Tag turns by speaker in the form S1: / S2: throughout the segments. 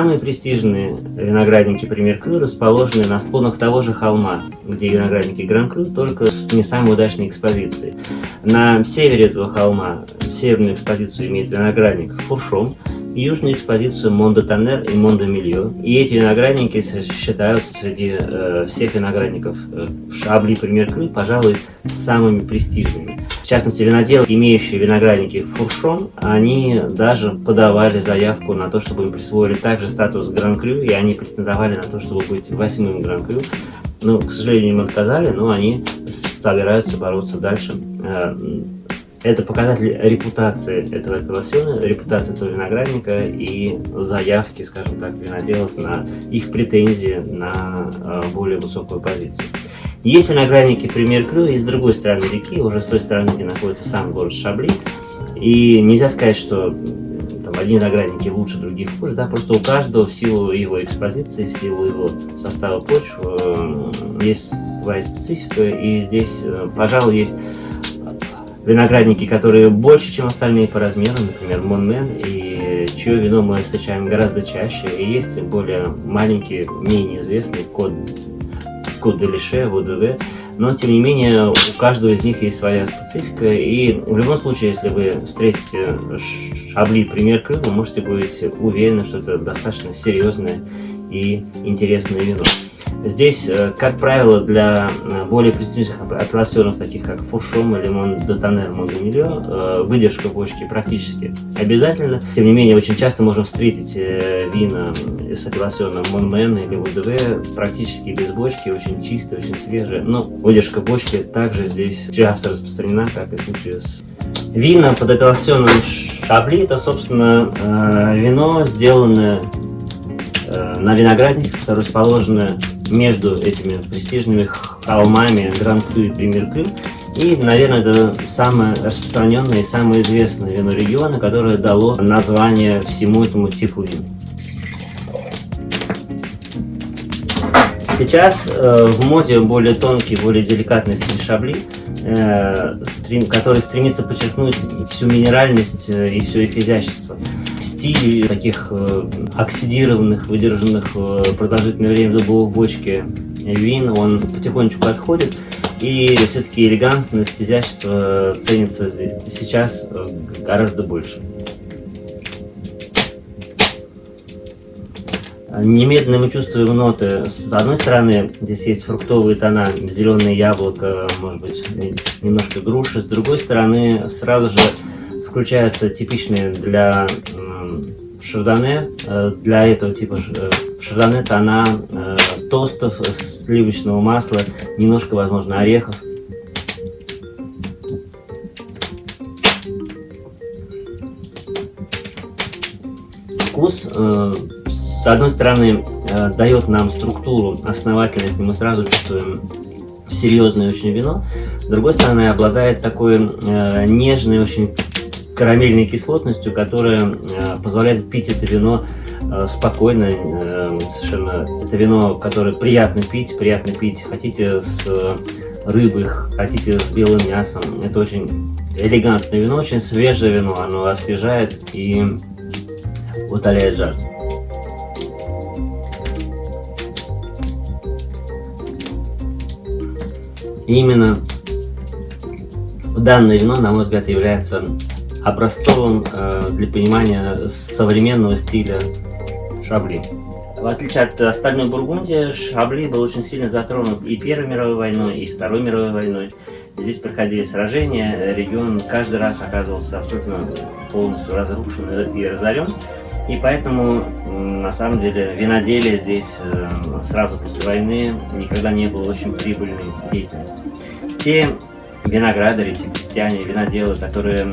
S1: Самые престижные виноградники Премьер Крю расположены на склонах того же холма, где виноградники Гран Крю, только с не самой удачной экспозицией. На севере этого холма северную экспозицию имеет виноградник Фуршон, и южную экспозицию Мон-де-Таннер и Мон-де-Мильо. И эти виноградники считаются среди всех виноградников Шабли Премьер Крю, пожалуй, самыми престижными. В частности, виноделы, имеющие виноградники Фуршон, они даже подавали заявку на то, чтобы им присвоили также статус Гран Крю, и они претендовали на то, чтобы быть 8-м Гран Крю. Но, к сожалению, им отказали, но они собираются бороться дальше. Это показатель репутации этого апелласьона, репутации этого виноградника и заявки, скажем так, виноделов на их претензии на более высокую позицию. Есть виноградники Премьер Крю и с другой стороны реки, уже с той стороны, где находится сам город Шабли. И нельзя сказать, что там, одни виноградники лучше, других хуже, да, просто у каждого в силу его экспозиции, в силу его состава почв есть своя специфика, и здесь, пожалуй, есть виноградники, которые больше, чем остальные по размеру, например, Монмен, и чье вино мы встречаем гораздо чаще, и есть более маленькие, менее известные Кот де Лише, ВДВ, но тем не менее у каждого из них есть своя специфика, и в любом случае, если вы встретите Шабли Премьер Крю, вы можете быть уверены, что это достаточно серьезное и интересное вино. Здесь, как правило, для более престижных апелласьонов, таких как Фуршон или Мон-де-Таннер, Мон-де-Мильо, выдержка бочки практически обязательна. Тем не менее, очень часто можно встретить вина с апелласьоном Монмен или ВДВ практически без бочки, очень чистые, очень свежие. Но выдержка бочки также здесь часто распространена, как и в случае с вина под апелласьоном Шабли. Это, собственно, вино, сделанное на виноградниках, которые расположены между этими престижными холмами Гран Крю и Премьер Крю. И, наверное, это самое распространенное и самое известное вино региона, которое дало название всему этому типу вин. Сейчас в моде более тонкий, более деликатный стиль Шабли, который стремится подчеркнуть всю минеральность и все их изящество. Стиль таких оксидированных, выдержанных продолжительное время в дубовой бочке вин, он потихонечку отходит, и все-таки элегантность, изящество ценится сейчас гораздо больше. Немедленно мы чувствуем ноты. С одной стороны, здесь есть фруктовые тона, зеленое яблоко, может быть, немножко груши. С другой стороны, сразу же включаются типичные для шардоне, для этого типа шардоне тона тостов, сливочного масла, немножко, возможно, орехов. Вкус, с одной стороны, дает нам структуру, основательность, и мы сразу чувствуем серьезное очень вино. С другой стороны, обладает такой нежной, очень карамельной кислотностью, которая позволяет пить это вино спокойно, совершенно. Это вино, которое приятно пить. Хотите с рыбой, хотите с белым мясом. Это очень элегантное вино, очень свежее вино. Оно освежает и утоляет жажду. И именно данное вино, на мой взгляд, является образцовым для понимания современного стиля Шабли. В отличие от остальной Бургундии, Шабли был очень сильно затронут и Первой мировой войной, и Второй мировой войной. Здесь проходили сражения, регион каждый раз оказывался абсолютно полностью разрушен и разорен. И поэтому, на самом деле, виноделие здесь сразу после войны никогда не было очень прибыльной деятельностью. Те виноградари, те крестьяне, виноделы, которые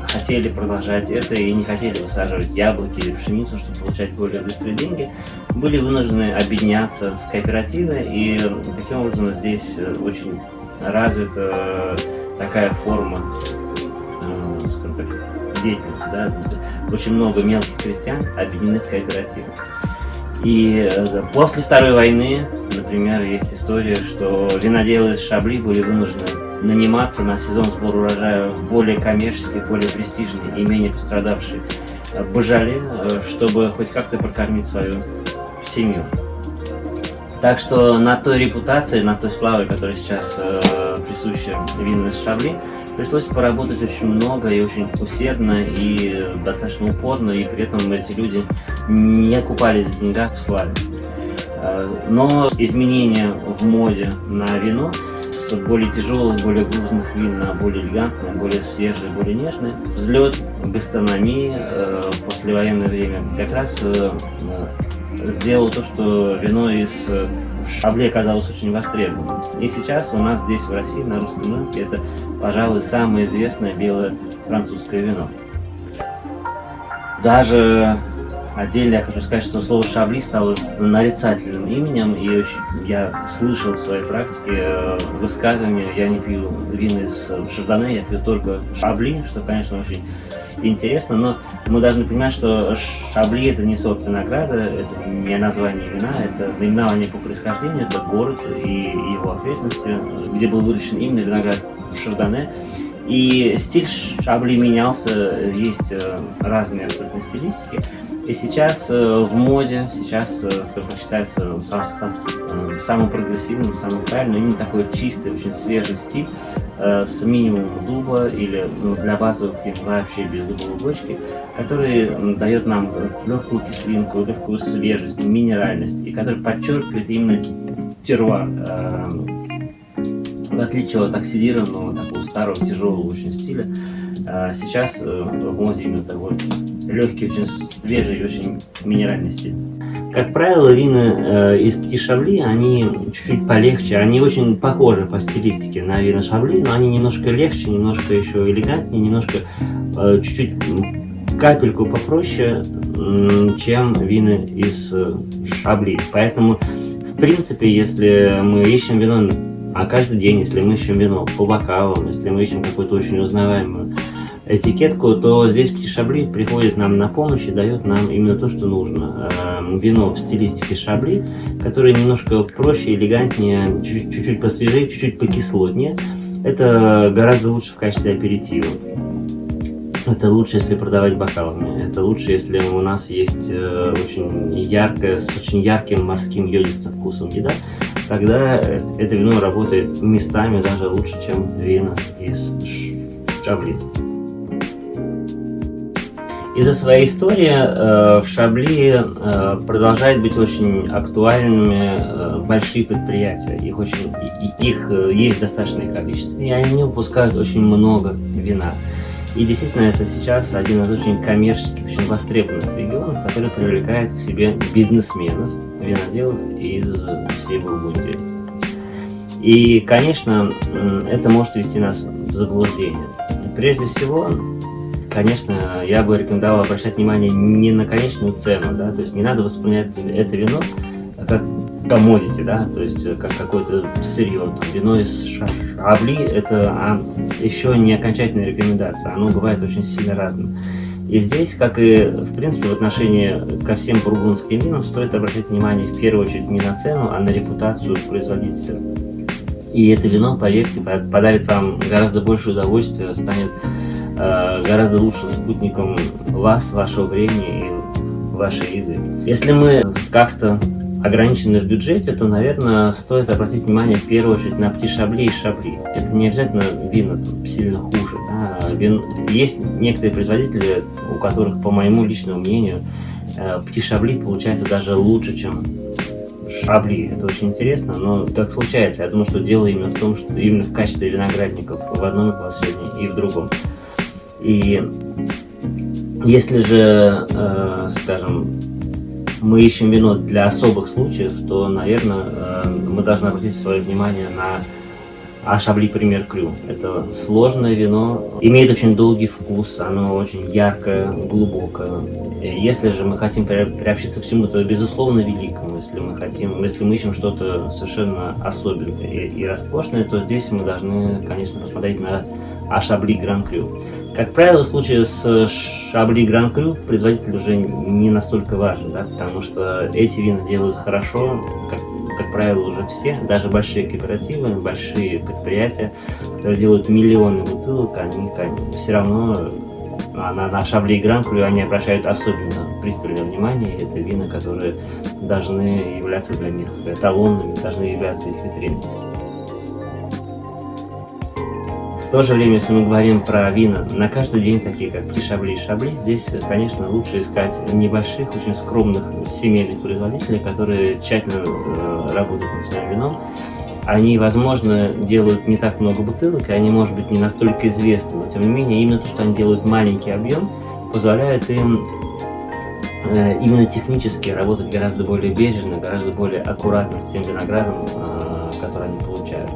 S1: хотели продолжать это и не хотели высаживать яблоки или пшеницу, чтобы получать более быстрые деньги, были вынуждены объединяться в кооперативы, и таким образом здесь очень развита такая форма, скажем так, деятельности, да? Очень много мелких крестьян объединены в кооперативы. И после Второй войны, например, есть история, что виноделы из Шабли были вынуждены наниматься на сезон сбора урожая в более коммерческие, более престижные и менее пострадавшие Божале, чтобы хоть как-то прокормить свою семью. Так что на той репутации, на той славе, которая сейчас присуща винам из Шабли, пришлось поработать очень много и очень усердно и достаточно упорно, и при этом эти люди не окупались в деньгах, в славе. Но изменения в моде на вино с более тяжелых, более грузных вин на более элегантные, более свежие, более нежные, взлет гастрономии в послевоенное время как раз сделал то, что вино из Шабли оказалось очень востребованным. И сейчас у нас здесь, в России, на русском рынке, это, пожалуй, самое известное белое французское вино. Даже отдельно я хочу сказать, что слово «шабли» стало нарицательным именем, и я слышал в своей практике высказывания: я не пью вина из шардоне, я пью только шабли, что, конечно, очень интересно, но мы должны понимать, что Шабли — это не сорт винограда, это не название вина, это наименование по происхождению, это город и его окрестности, где был выращен именно виноград шардоне. И стиль Шабли менялся, есть разные абсолютно стилистики. И сейчас в моде, сейчас, скажем, считается самым прогрессивным, самым правильным, именно такой чистый, очень свежий стиль с минимумом дуба или для базовых вин вообще без дубовой бочки, который дает нам легкую кислинку, легкую свежесть, минеральность, и который подчеркивает именно терруар, в отличие от оксидированного, такого старого, тяжелого очень стиля. Сейчас в моде именно такой легкий, очень свежий и очень минеральный стиль. Как правило, вина из Petit Chablis, они чуть-чуть полегче, они очень похожи по стилистике на вина Шабли, но они немножко легче, немножко еще элегантнее, немножко чуть-чуть капельку попроще, чем вина из Шабли. Поэтому, в принципе, если мы ищем вино каждый день, если мы ищем вино по бокалам, если мы ищем какую-то очень узнаваемую этикетку, то здесь Petit Chablis приходит нам на помощь и дает нам именно то, что нужно. Вино в стилистике Шабли, которое немножко проще, элегантнее, чуть-чуть посвежее, чуть-чуть покислотнее. Это гораздо лучше в качестве аперитива. Это лучше, если продавать бокалами. Это лучше, если у нас есть очень яркая, с очень ярким морским йодистым вкусом еда. Тогда это вино работает местами даже лучше, чем вина из Шабли. Из-за своей истории в Шабли продолжают быть очень актуальными большие предприятия. Их есть достаточное количество, и они выпускают очень много вина. И действительно, это сейчас один из очень коммерческих, очень востребованных регионов, который привлекает к себе бизнесменов, виноделов из всей Бургундии. И, конечно, это может ввести нас в заблуждение. Прежде всего, конечно, я бы рекомендовал обращать внимание не на конечную цену, да, то есть не надо воспринимать это вино как commodity, да, то есть как какое-то сырье. Вино из Шабли — это еще не окончательная рекомендация, оно бывает очень сильно разным. И здесь, как и в принципе в отношении ко всем бургундским винам, стоит обращать внимание в первую очередь не на цену, а на репутацию производителя. И это вино, поверьте, подарит вам гораздо больше удовольствия, станет гораздо лучшим спутником вас, вашего времени и вашей еды. Если мы как-то ограничены в бюджете, то, наверное, стоит обратить внимание в первую очередь на Petit Chablis и Шабли. Это не обязательно вина сильно хуже. Да? Есть некоторые производители, у которых, по моему личному мнению, Petit Chablis получается даже лучше, чем Шабли. Это очень интересно, но так случается. Я думаю, что дело именно в том, что именно в качестве виноградников в одном последнем и в другом. И если же, скажем, мы ищем вино для особых случаев, то, наверное, мы должны обратить свое внимание на Шабли Premier Cru. Это сложное вино, имеет очень долгий вкус, оно очень яркое, глубокое. Если же мы хотим приобщиться к чему-то безусловно великому, если мы ищем что-то совершенно особенное и роскошное, то здесь мы должны, конечно, посмотреть на Шабли Grand Cru. Как правило, в случае с Шабли Grand Cru производитель уже не настолько важен, да, потому что эти вина делают хорошо, как правило, уже все, даже большие кооперативы, большие предприятия, которые делают миллионы бутылок, они все равно А на Шабли и Гран-Крю они обращают особенно пристальное внимание. Это вина, которые должны являться для них эталонными, должны являться их витриной. В то же время, если мы говорим про вина на каждый день, такие как Petit Chablis и Chablis, здесь, конечно, лучше искать небольших, очень скромных семейных производителей, которые тщательно работают над своим вином. Они, возможно, делают не так много бутылок, и они, может быть, не настолько известны, но, тем не менее, именно то, что они делают маленький объем, позволяет им именно технически работать гораздо более бережно, гораздо более аккуратно с тем виноградом, который они получают.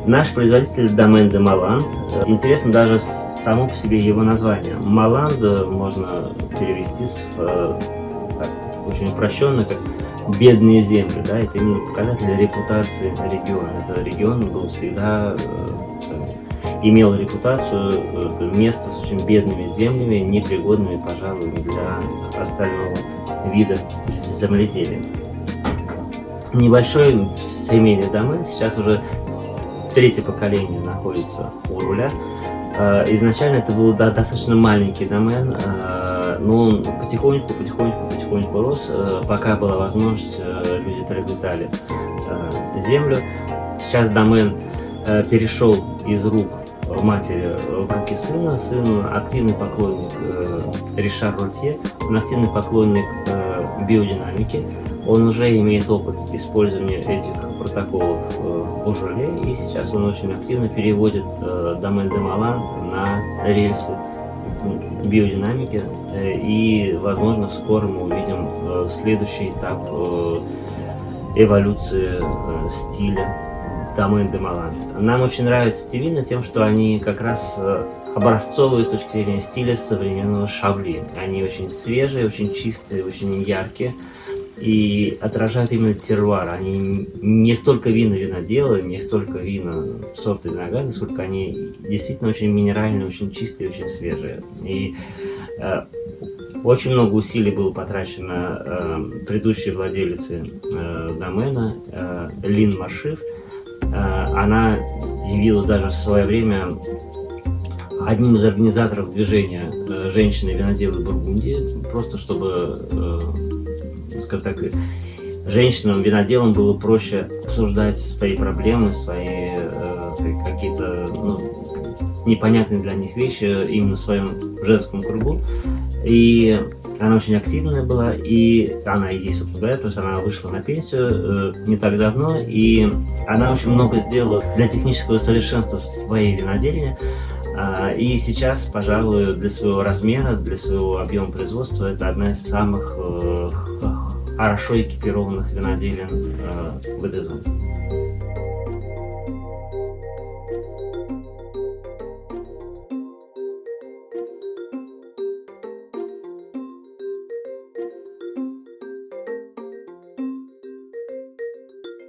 S1: Наш производитель Domaine de Malande. Интересно даже само по себе его название. Маланд можно перевести очень упрощенно, как бедные земли. Да? Это именно показатель репутации региона. Этот регион был всегда имел репутацию места с очень бедными землями, непригодными, пожалуй, для остального вида земледелия. Небольшой семейный домен, сейчас уже третье поколение находится у руля. Изначально это был достаточно маленький домен, но он потихоньку рос, пока была возможность, люди приобретали землю. Сейчас домен перешел из рук матери в руки сына. Сын активный поклонник Ришар Ротье, он активный поклонник биодинамики. Он уже имеет опыт использования этих протоколов в жюле, и сейчас он очень активно переводит Domaine de Malande на рельсы биодинамики, и, возможно, скоро мы увидим следующий этап эволюции стиля Domaine de Malande. Нам очень нравятся эти вина тем, что они как раз образцовые с точки зрения стиля современного Шабли. Они очень свежие, очень чистые, очень яркие и отражают именно терруар. Они не столько вина винодела, не столько вина сорта винограда, сколько они действительно очень минеральные, очень чистые, очень свежие. И очень много усилий было потрачено предыдущей владелицей домена Лин Маршиф. Она явилась даже в свое время одним из организаторов движения «Женщины-виноделы Бургундии», просто чтобы, скажем так, женщинам-виноделам было проще обсуждать свои проблемы, свои какие-то непонятные для них вещи именно в своем женском кругу. И она очень активная была, и она и здесь, собственно говоря, то есть она вышла на пенсию не так давно, и она очень много сделала для технического совершенства своей винодельни. И сейчас, пожалуй, для своего размера, для своего объема производства, это одна из самых хорошо экипированных виноделин в этой зоне.